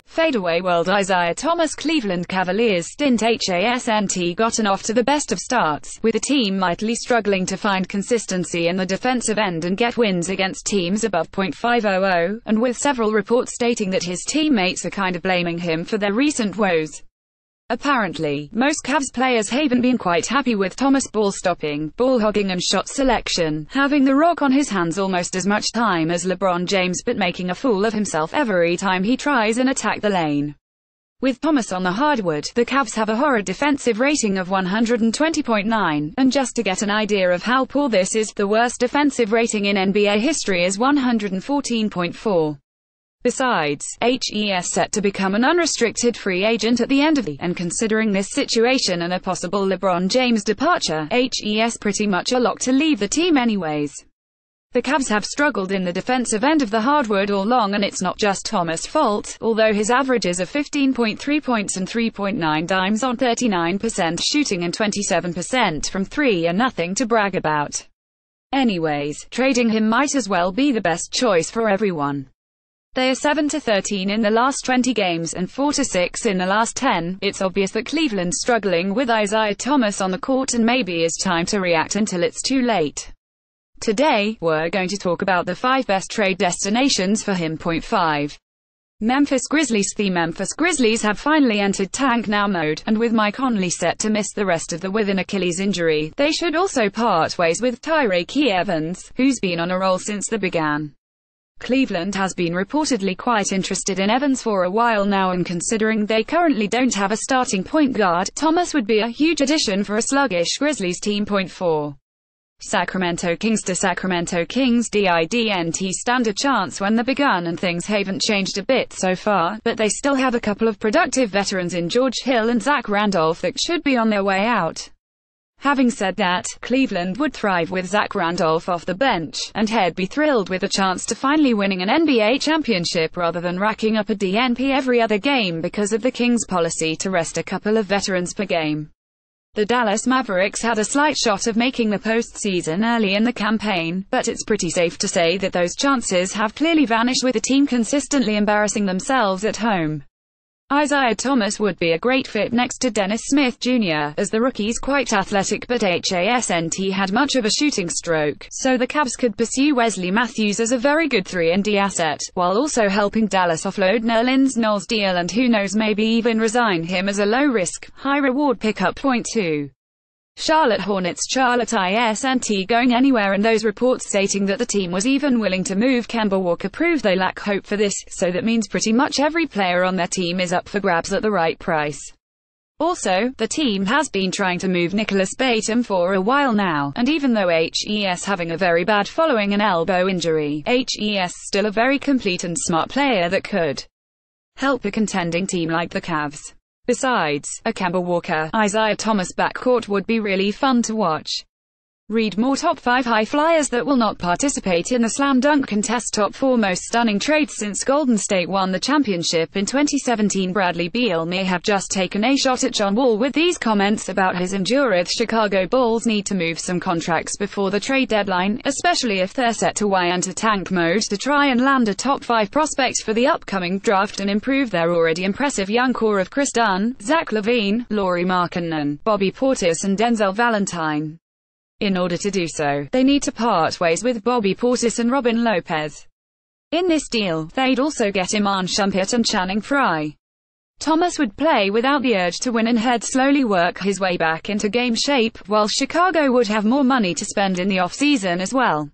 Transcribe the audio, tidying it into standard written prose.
Fadeaway world Isaiah Thomas Cleveland Cavaliers stint hasn't gotten off to the best of starts, with the team mightily struggling to find consistency in the defensive end and get wins against teams above .500, and with several reports stating that his teammates are kinda blaming him for their recent woes. Apparently, most Cavs players haven't been quite happy with Thomas' ball stopping, ball hogging and shot selection, having the rock on his hands almost as much time as LeBron James but making a fool of himself every time he tries and attack the lane. With Thomas on the hardwood, the Cavs have a horrid defensive rating of 120.9, and just to get an idea of how poor this is, the worst defensive rating in NBA history is 114.4. Besides, HES set to become an unrestricted free agent at the end of the, and considering this situation and a possible LeBron James departure, HES pretty much a lock to leave the team anyways. The Cavs have struggled in the defensive end of the hardwood all along, and it's not just Thomas' fault, although his averages of 15.3 points and 3.9 dimes on 39% shooting and 27% from 3 are nothing to brag about. Anyways, trading him might as well be the best choice for everyone. They are 7-13 in the last 20 games and 4-6 in the last 10. It's obvious that Cleveland's struggling with Isaiah Thomas on the court, and maybe it's time to react until it's too late. Today, we're going to talk about the 5 best trade destinations for him. 5. Memphis Grizzlies. The Memphis Grizzlies have finally entered tank now mode, and with Mike Conley set to miss the rest of the with an Achilles injury, they should also part ways with Tyreke Evans, who's been on a roll since the began. Cleveland has been reportedly quite interested in Evans for a while now, and considering they currently don't have a starting point guard, Thomas would be a huge addition for a sluggish Grizzlies team. 4. Sacramento Kings. To Sacramento Kings didn't stand a chance when they begun, and things haven't changed a bit so far, but they still have a couple of productive veterans in George Hill and Zach Randolph that should be on their way out. Having said that, Cleveland would thrive with Zach Randolph off the bench, and he'd be thrilled with a chance to finally winning an NBA championship rather than racking up a DNP every other game because of the Kings' policy to rest a couple of veterans per game. The Dallas Mavericks had a slight shot of making the postseason early in the campaign, but it's pretty safe to say that those chances have clearly vanished with the team consistently embarrassing themselves at home. Isaiah Thomas would be a great fit next to Dennis Smith Jr., as the rookie's quite athletic but hasn't had much of a shooting stroke, so the Cavs could pursue Wesley Matthews as a very good 3-and-D asset, while also helping Dallas offload Nerlens Noel's deal and who knows, maybe even resign him as a low-risk, high-reward pickup. 2. Charlotte Hornets. Charlotte isn't going anywhere, and those reports stating that the team was even willing to move Kemba Walker prove they lack hope for this, so that means pretty much every player on their team is up for grabs at the right price. Also, the team has been trying to move Nicholas Batum for a while now, and even though HES having a very bad following an elbow injury, HES still a very complete and smart player that could help a contending team like the Cavs. Besides, a Kemba Walker, Isaiah Thomas backcourt would be really fun to watch. Read more top 5 high flyers that will not participate in the slam dunk contest. Top 4 most stunning trades since Golden State won the championship in 2017. Bradley Beal may have just taken a shot at John Wall with these comments about his endurance. Chicago Bulls need to move some contracts before the trade deadline, especially if they're set to enter tank mode to try and land a top 5 prospect for the upcoming draft and improve their already impressive young core of Chris Dunn, Zach LaVine, Lauri Markkanen, Bobby Portis and Denzel Valentine. In order to do so, they need to part ways with Bobby Portis and Robin Lopez. In this deal, they'd also get Iman Shumpert and Channing Frye. Thomas would play without the urge to win and he'd slowly work his way back into game shape, while Chicago would have more money to spend in the off-season as well.